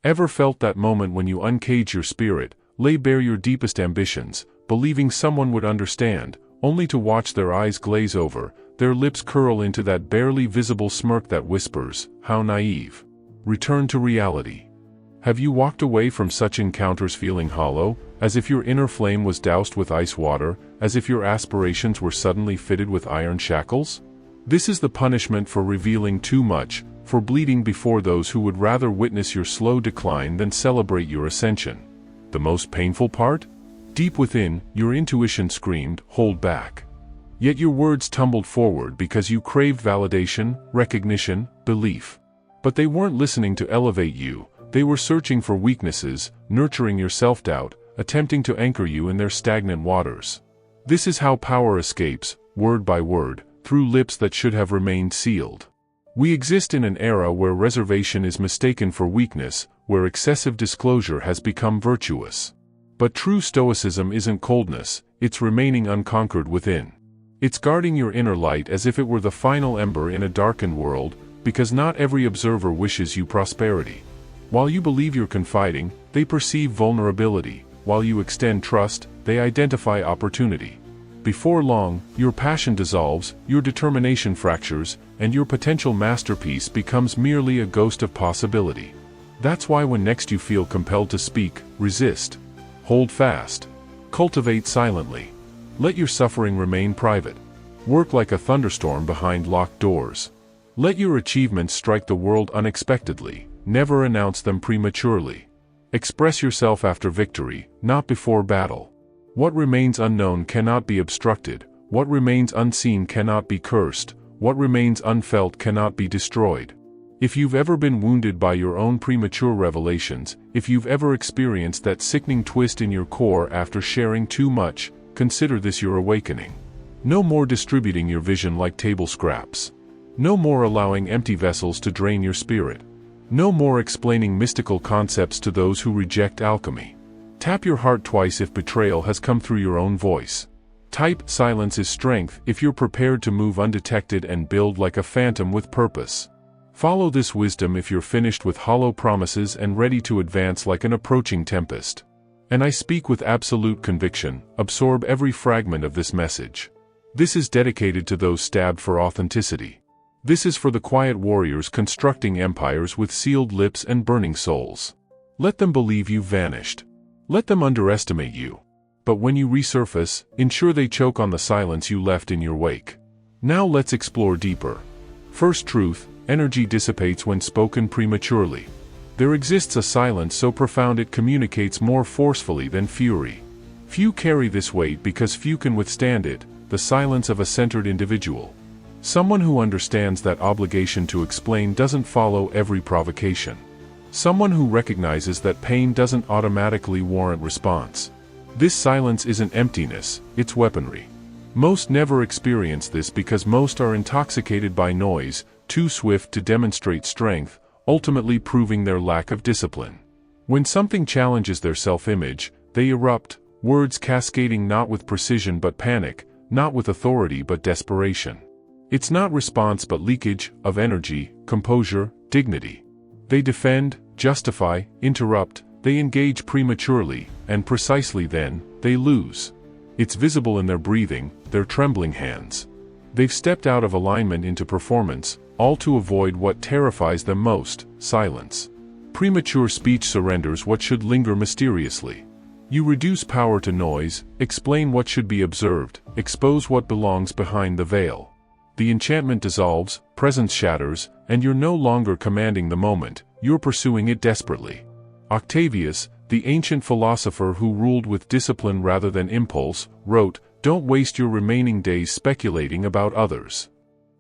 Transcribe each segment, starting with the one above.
Ever felt that moment when you uncage your spirit, lay bare your deepest ambitions, believing someone would understand, only to watch their eyes glaze over, their lips curl into that barely visible smirk that whispers, "How naive." Return to reality. Have you walked away from such encounters feeling hollow, as if your inner flame was doused with ice water, as if your aspirations were suddenly fitted with iron shackles? This is the punishment for revealing too much, for bleeding before those who would rather witness your slow decline than celebrate your ascension. The most painful part? Deep within, your intuition screamed, "Hold back." Yet your words tumbled forward because you craved validation, recognition, belief. But they weren't listening to elevate you, they were searching for weaknesses, nurturing your self-doubt, attempting to anchor you in their stagnant waters. This is how power escapes, word by word, through lips that should have remained sealed. We exist in an era where reservation is mistaken for weakness, where excessive disclosure has become virtuous. But true stoicism isn't coldness, it's remaining unconquered within. It's guarding your inner light as if it were the final ember in a darkened world, because not every observer wishes you prosperity. While you believe you're confiding, they perceive vulnerability. While you extend trust, they identify opportunity. Before long, your passion dissolves, your determination fractures, and your potential masterpiece becomes merely a ghost of possibility. That's why when next you feel compelled to speak, resist. Hold fast. Cultivate silently. Let your suffering remain private. Work like a thunderstorm behind locked doors. Let your achievements strike the world unexpectedly. Never announce them prematurely. Express yourself after victory, not before battle. What remains unknown cannot be obstructed, what remains unseen cannot be cursed, what remains unfelt cannot be destroyed. If you've ever been wounded by your own premature revelations, if you've ever experienced that sickening twist in your core after sharing too much, consider this your awakening. No more distributing your vision like table scraps. No more allowing empty vessels to drain your spirit. No more explaining mystical concepts to those who reject alchemy. Tap your heart twice if betrayal has come through your own voice. Type "Silence is strength" if you're prepared to move undetected and build like a phantom with purpose. Follow this wisdom if you're finished with hollow promises and ready to advance like an approaching tempest. And I speak with absolute conviction, absorb every fragment of this message. This is dedicated to those stabbed for authenticity. This is for the quiet warriors constructing empires with sealed lips and burning souls. Let them believe you've vanished. Let them underestimate you. But when you resurface, ensure they choke on the silence you left in your wake. Now let's explore deeper. First truth: energy dissipates when spoken prematurely. There exists a silence so profound it communicates more forcefully than fury. Few carry this weight because few can withstand it, the silence of a centered individual. Someone who understands that obligation to explain doesn't follow every provocation. Someone who recognizes that pain doesn't automatically warrant response. This silence isn't emptiness, it's weaponry. Most never experience this because most are intoxicated by noise, too swift to demonstrate strength, ultimately proving their lack of discipline. When something challenges their self-image, they erupt, words cascading not with precision but panic, not with authority but desperation. It's not response but leakage of energy, composure, dignity. They defend, justify, interrupt, they engage prematurely, and precisely then, they lose. It's visible in their breathing, their trembling hands. They've stepped out of alignment into performance, all to avoid what terrifies them most: silence. Premature speech surrenders what should linger mysteriously. You reduce power to noise, explain what should be observed, expose what belongs behind the veil. The enchantment dissolves, presence shatters, and you're no longer commanding the moment, you're pursuing it desperately. Octavius, the ancient philosopher who ruled with discipline rather than impulse, wrote, "Don't waste your remaining days speculating about others."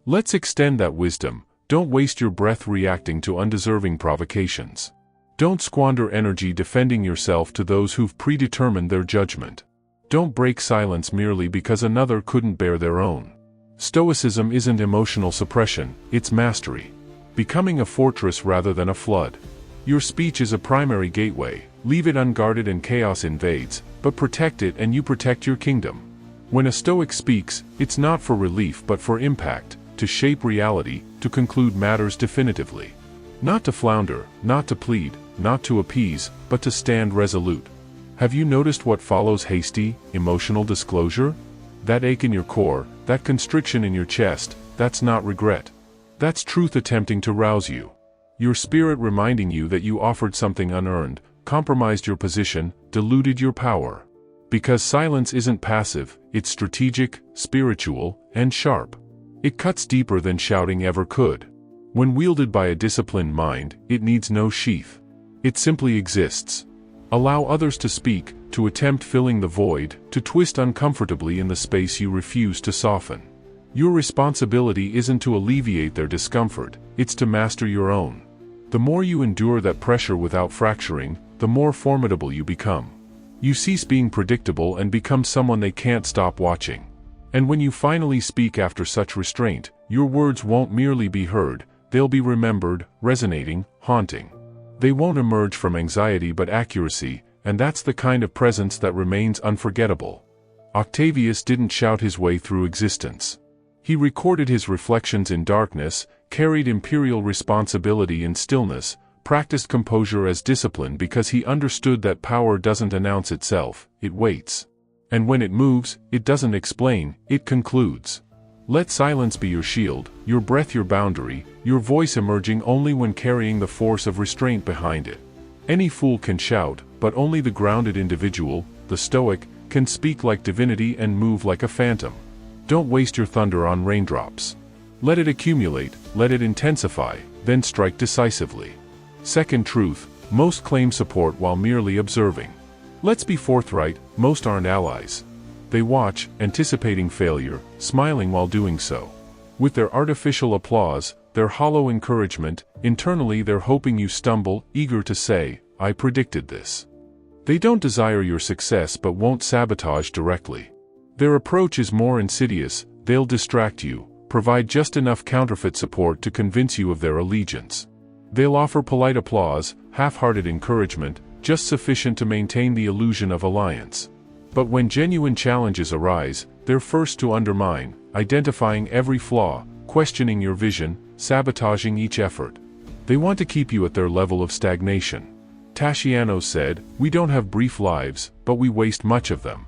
Let's extend that wisdom. Don't waste your breath reacting to undeserving provocations. Don't squander energy defending yourself to those who've predetermined their judgment. Don't break silence merely because another couldn't bear their own. Stoicism isn't emotional suppression, it's mastery. Becoming a fortress rather than a flood. Your speech is a primary gateway, leave it unguarded and chaos invades, but protect it and you protect your kingdom. When a Stoic speaks, it's not for relief but for impact, to shape reality, to conclude matters definitively. Not to flounder, not to plead, not to appease, but to stand resolute. Have you noticed what follows hasty, emotional disclosure? That ache in your core, that constriction in your chest, that's not regret. That's truth attempting to rouse you. Your spirit reminding you that you offered something unearned, compromised your position, diluted your power. Because silence isn't passive, it's strategic, spiritual, and sharp. It cuts deeper than shouting ever could. When wielded by a disciplined mind, it needs no sheath. It simply exists. Allow others to speak, to attempt filling the void, to twist uncomfortably in the space you refuse to soften. Your responsibility isn't to alleviate their discomfort, it's to master your own. The more you endure that pressure without fracturing, the more formidable you become. You cease being predictable and become someone they can't stop watching. And when you finally speak after such restraint, your words won't merely be heard, they'll be remembered, resonating, haunting. They won't emerge from anxiety but accuracy, and that's the kind of presence that remains unforgettable. Octavius didn't shout his way through existence. He recorded his reflections in darkness, carried imperial responsibility in stillness, practiced composure as discipline because he understood that power doesn't announce itself, it waits. And when it moves, it doesn't explain, it concludes. Let silence be your shield, your breath your boundary, your voice emerging only when carrying the force of restraint behind it. Any fool can shout, but only the grounded individual, the stoic, can speak like divinity and move like a phantom. Don't waste your thunder on raindrops. Let it accumulate, let it intensify, then strike decisively. Second truth, most claim support while merely observing. Let's be forthright, most aren't allies. They watch, anticipating failure, smiling while doing so. With their artificial applause, their hollow encouragement, internally they're hoping you stumble, eager to say, "I predicted this." They don't desire your success but won't sabotage directly. Their approach is more insidious, they'll distract you, provide just enough counterfeit support to convince you of their allegiance. They'll offer polite applause, half-hearted encouragement, just sufficient to maintain the illusion of alliance. But when genuine challenges arise, they're first to undermine, identifying every flaw, questioning your vision, sabotaging each effort. They want to keep you at their level of stagnation. Tasciano said, "We don't have brief lives, but we waste much of them."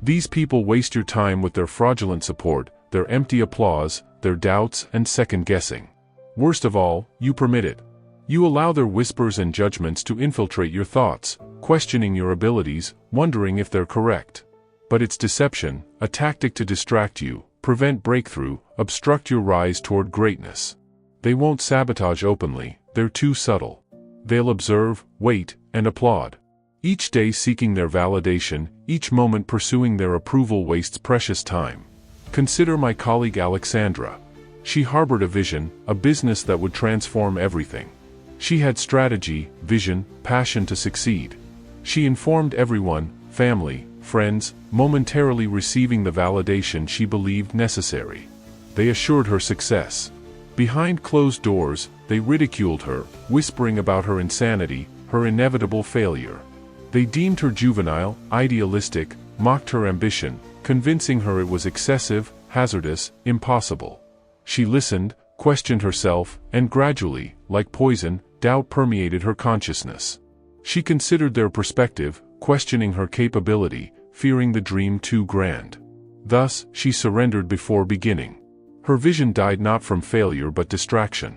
These people waste your time with their fraudulent support, their empty applause, their doubts and second-guessing. Worst of all, you permit it. You allow their whispers and judgments to infiltrate your thoughts, questioning your abilities, wondering if they're correct. But it's deception, a tactic to distract you, prevent breakthrough, obstruct your rise toward greatness. They won't sabotage openly, they're too subtle. They'll observe, wait, and applaud. Each day seeking their validation, each moment pursuing their approval wastes precious time. Consider my colleague Alexandra. She harbored a vision, a business that would transform everything. She had strategy, vision, passion to succeed. She informed everyone, family, friends, momentarily receiving the validation she believed necessary. They assured her success. Behind closed doors, they ridiculed her, whispering about her insanity, her inevitable failure. They deemed her juvenile, idealistic, mocked her ambition, convincing her it was excessive, hazardous, impossible. She listened, questioned herself, and gradually, like poison, doubt permeated her consciousness. She considered their perspective, questioning her capability, fearing the dream too grand. Thus, she surrendered before beginning. Her vision died not from failure but distraction.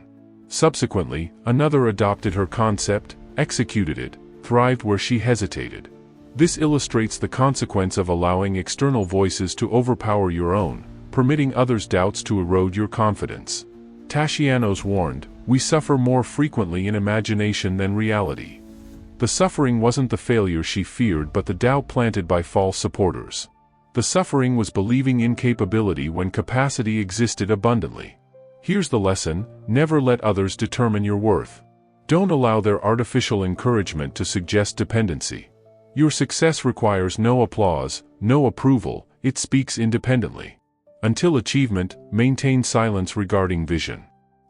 Subsequently, another adopted her concept, executed it, thrived where she hesitated. This illustrates the consequence of allowing external voices to overpower your own, permitting others' doubts to erode your confidence. Tasciano's warned, "We suffer more frequently in imagination than reality." The suffering wasn't the failure she feared but the doubt planted by false supporters. The suffering was believing incapability when capacity existed abundantly. Here's the lesson: never let others determine your worth. Don't allow their artificial encouragement to suggest dependency. Your success requires no applause, no approval, it speaks independently. Until achievement, maintain silence regarding vision.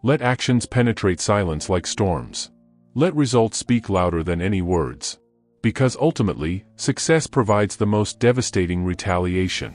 Let actions penetrate silence like storms. Let results speak louder than any words. Because ultimately, success provides the most devastating retaliation.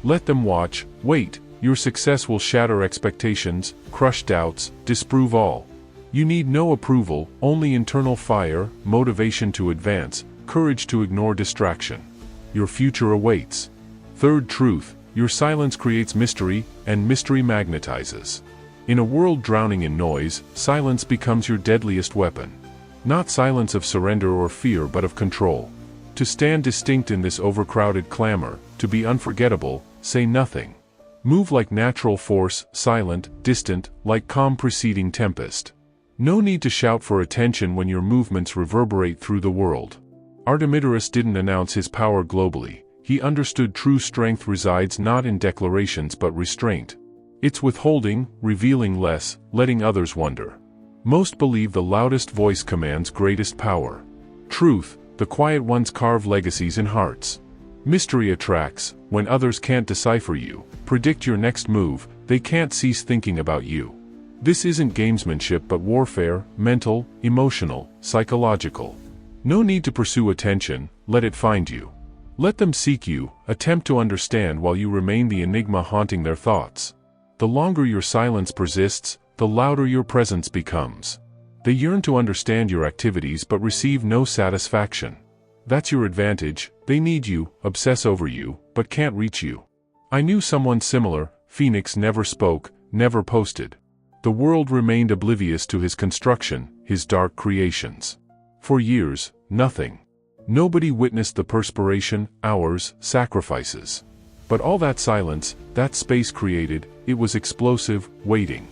Let them watch, wait, your success will shatter expectations, crush doubts, disprove all. You need no approval, only internal fire, motivation to advance, courage to ignore distraction. Your future awaits. Third truth, your silence creates mystery, and mystery magnetizes. In a world drowning in noise, silence becomes your deadliest weapon. Not silence of surrender or fear but of control. To stand distinct in this overcrowded clamor, to be unforgettable, say nothing. Move like natural force, silent, distant, like calm preceding tempest. No need to shout for attention when your movements reverberate through the world. Artemidorus didn't announce his power globally. He understood true strength resides not in declarations but restraint. It's withholding, revealing less, letting others wonder. Most believe the loudest voice commands greatest power. Truth, the quiet ones carve legacies in hearts. Mystery attracts, when others can't decipher you, predict your next move, they can't cease thinking about you. This isn't gamesmanship but warfare, mental, emotional, psychological. No need to pursue attention, let it find you. Let them seek you, attempt to understand while you remain the enigma haunting their thoughts. The longer your silence persists, the louder your presence becomes. They yearn to understand your activities but receive no satisfaction. That's your advantage, they need you, obsess over you, but can't reach you. I knew someone similar. Phoenix never spoke, never posted. The world remained oblivious to his construction, his dark creations. For years, nothing. Nobody witnessed the perspiration, hours, sacrifices. But all that silence, that space created, it was explosive, waiting.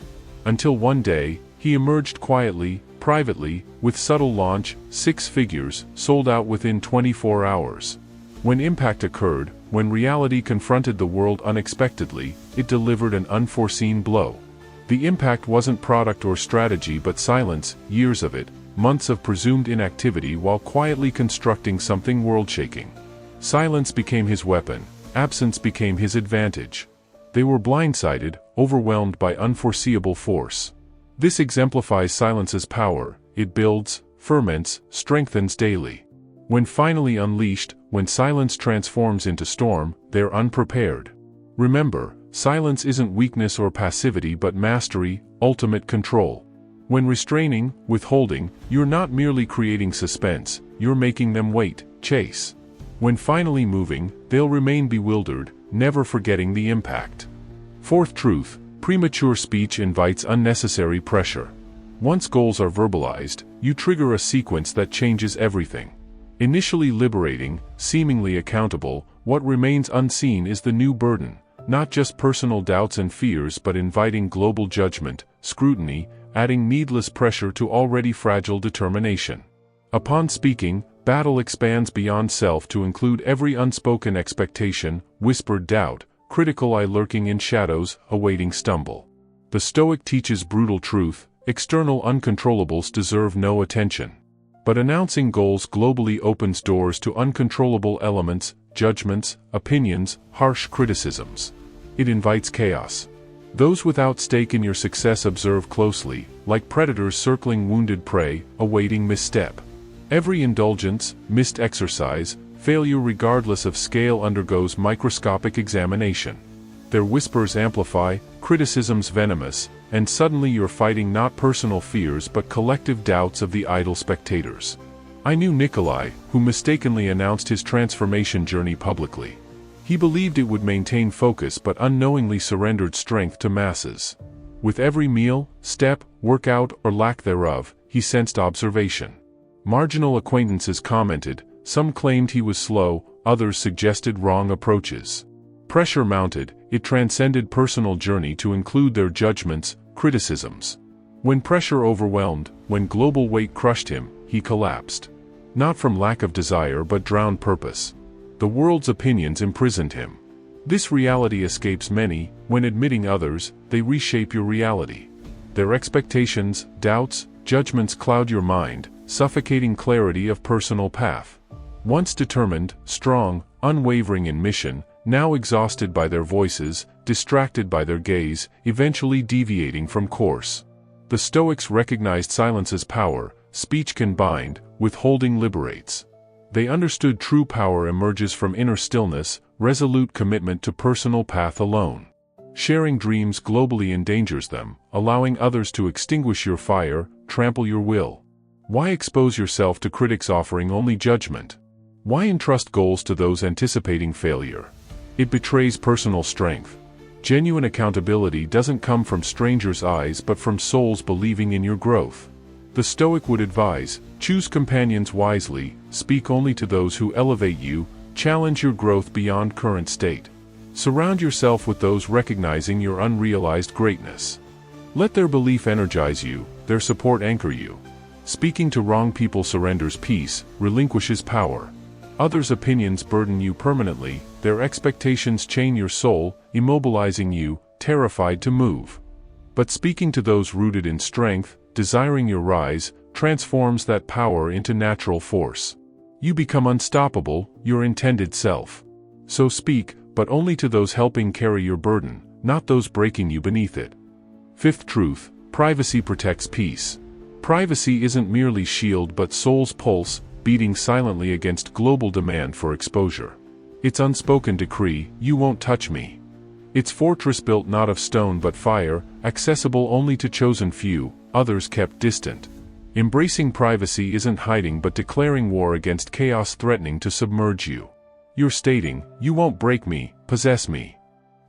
Until one day, he emerged quietly, privately, with subtle launch, 6 figures, sold out within 24 hours. When impact occurred, when reality confronted the world unexpectedly, it delivered an unforeseen blow. The impact wasn't product or strategy but silence, years of it, months of presumed inactivity while quietly constructing something world-shaking. Silence became his weapon, absence became his advantage. They were blindsided, overwhelmed by unforeseeable force. This exemplifies silence's power. It builds, ferments, strengthens daily. When finally unleashed, when silence transforms into storm, they're unprepared. Remember, silence isn't weakness or passivity but mastery, ultimate control. When restraining, withholding, you're not merely creating suspense, you're making them wait, chase. When finally moving, they'll remain bewildered, never forgetting the impact. Fourth truth, premature speech invites unnecessary pressure. Once goals are verbalized, you trigger a sequence that changes everything. Initially liberating, seemingly accountable, what remains unseen is the new burden. Not just personal doubts and fears but inviting global judgment, scrutiny, adding needless pressure to already fragile determination. Upon speaking, battle expands beyond self to include every unspoken expectation, whispered doubt, critical eye lurking in shadows, awaiting stumble. The Stoic teaches brutal truth: external uncontrollables deserve no attention. But announcing goals globally opens doors to uncontrollable elements, judgments, opinions, harsh criticisms. It invites chaos. Those without stake in your success observe closely, like predators circling wounded prey, awaiting misstep. Every indulgence, missed exercise, failure regardless of scale undergoes microscopic examination. Their whispers amplify, criticisms venomous, and suddenly you're fighting not personal fears but collective doubts of the idle spectators. I knew Nikolai, who mistakenly announced his transformation journey publicly. He believed it would maintain focus but unknowingly surrendered strength to masses. With every meal, step, workout, or lack thereof, he sensed observation. Marginal acquaintances commented, some claimed he was slow, others suggested wrong approaches. Pressure mounted, it transcended personal journey to include their judgments, criticisms. When pressure overwhelmed, when global weight crushed him, he collapsed. Not from lack of desire but drowned purpose. The world's opinions imprisoned him. This reality escapes many. When admitting others, they reshape your reality. Their expectations, doubts, judgments cloud your mind, suffocating clarity of personal path. Once determined, strong, unwavering in mission, now exhausted by their voices, distracted by their gaze, eventually deviating from course. The Stoics recognized silence's power. Speech can bind, withholding liberates. They understood true power emerges from inner stillness, resolute commitment to personal path alone. Sharing dreams globally endangers them, allowing others to extinguish your fire, trample your will? Why expose yourself to critics offering only judgment? Why entrust goals to those anticipating failure? It betrays personal strength. Genuine accountability doesn't come from strangers' eyes but from souls believing in your growth. The Stoic would advise, choose companions wisely, speak only to those who elevate you, challenge your growth beyond current state. Surround yourself with those recognizing your unrealized greatness. Let their belief energize you, their support anchor you. Speaking to wrong people surrenders peace, relinquishes power. Others' opinions burden you permanently, their expectations chain your soul, immobilizing you, terrified to move. But speaking to those rooted in strength, desiring your rise, transforms that power into natural force. You become unstoppable, your intended self. So speak, but only to those helping carry your burden, not those breaking you beneath it. Fifth truth, privacy protects peace. Privacy isn't merely shield but soul's pulse, beating silently against global demand for exposure. Its unspoken decree, you won't touch me. Its fortress built not of stone but fire, accessible only to chosen few, others kept distant. Embracing privacy isn't hiding but declaring war against chaos threatening to submerge you. You're stating, you won't break me, possess me.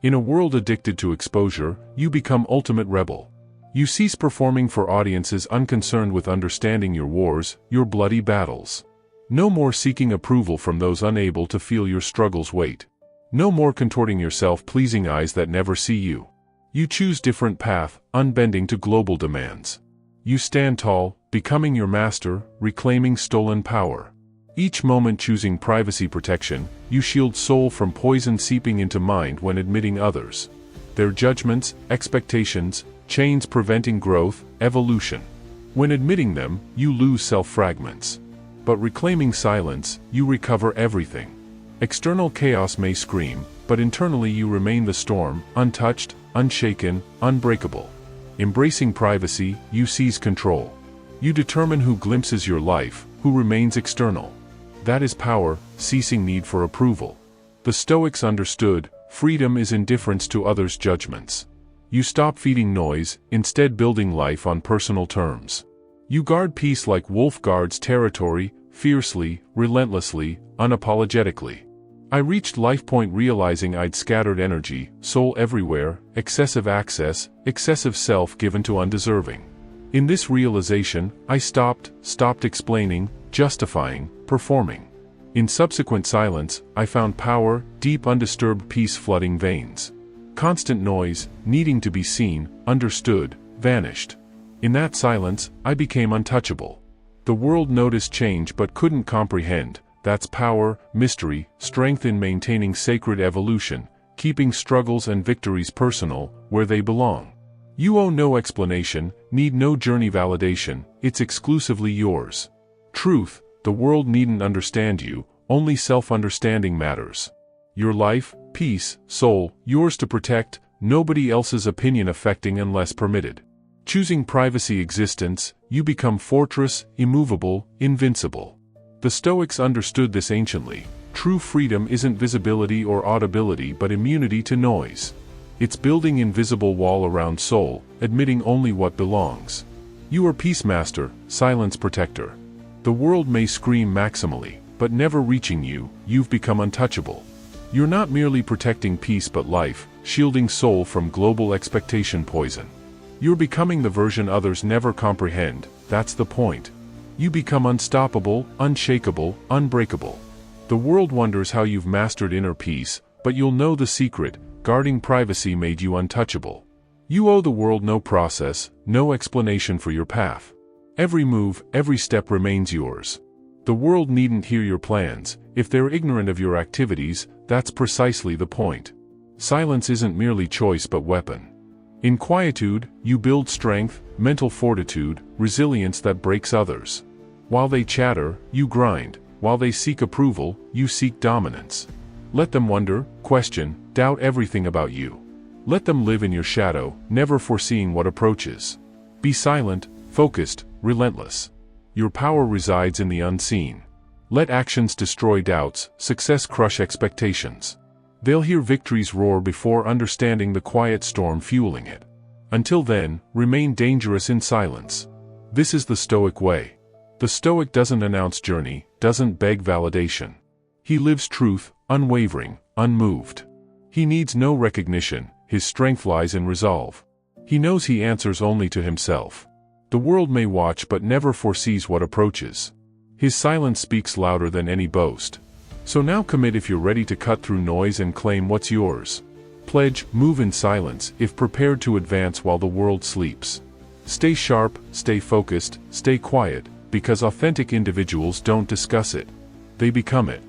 In a world addicted to exposure, you become ultimate rebel. You cease performing for audiences unconcerned with understanding your wars, your bloody battles. No more seeking approval from those unable to feel your struggles' weight. No more contorting yourself pleasing eyes that never see you. You choose different path, unbending to global demands. You stand tall, becoming your master, reclaiming stolen power. Each moment choosing privacy protection, you shield soul from poison seeping into mind when admitting others. Their judgments, expectations, chains preventing growth, evolution. When admitting them, you lose self-fragments. But reclaiming silence, you recover everything. External chaos may scream, but internally you remain the storm, untouched, unshaken, unbreakable. Embracing privacy, you seize control. You determine who glimpses your life, who remains external. That is power, ceasing need for approval. The Stoics understood, freedom is indifference to others' judgments. You stop feeding noise, instead building life on personal terms. You guard peace like wolf guards territory, fiercely, relentlessly, unapologetically. I reached life point realizing I'd scattered energy, soul everywhere, excessive access, excessive self given to undeserving. In this realization, I stopped explaining, justifying, performing. In subsequent silence, I found power, deep undisturbed peace flooding veins. Constant noise, needing to be seen, understood, vanished. In that silence, I became untouchable. The world noticed change but couldn't comprehend. That's power, mystery, strength in maintaining sacred evolution, keeping struggles and victories personal, where they belong. You owe no explanation, need no journey validation, it's exclusively yours. Truth, the world needn't understand you, only self-understanding matters. Your life, peace, soul, yours to protect, nobody else's opinion affecting unless permitted. Choosing privacy existence, you become fortress, immovable, invincible. The Stoics understood this anciently. True freedom isn't visibility or audibility but immunity to noise. It's building invisible wall around soul, admitting only what belongs. You are peace master, silence protector. The world may scream maximally, but never reaching you, you've become untouchable. You're not merely protecting peace but life, shielding soul from global expectation poison. You're becoming the version others never comprehend, that's the point. You become unstoppable, unshakable, unbreakable. The world wonders how you've mastered inner peace, but you'll know the secret, guarding privacy made you untouchable. You owe the world no process, no explanation for your path. Every move, every step remains yours. The world needn't hear your plans, if they're ignorant of your activities, that's precisely the point. Silence isn't merely choice but weapon. In quietude, you build strength, mental fortitude, resilience that breaks others. While they chatter, you grind. While they seek approval, you seek dominance. Let them wonder, question, doubt everything about you. Let them live in your shadow, never foreseeing what approaches. Be silent, focused, relentless. Your power resides in the unseen. Let actions destroy doubts, success crush expectations. They'll hear victories roar before understanding the quiet storm fueling it. Until then, remain dangerous in silence. This is the Stoic way. The Stoic doesn't announce journey, doesn't beg validation. He lives truth, unwavering, unmoved. He needs no recognition, his strength lies in resolve. He knows he answers only to himself. The world may watch but never foresees what approaches. His silence speaks louder than any boast. So now commit if you're ready to cut through noise and claim what's yours. Pledge, move in silence, if prepared to advance while the world sleeps. Stay sharp, stay focused, stay quiet, because authentic individuals don't discuss it. They become it.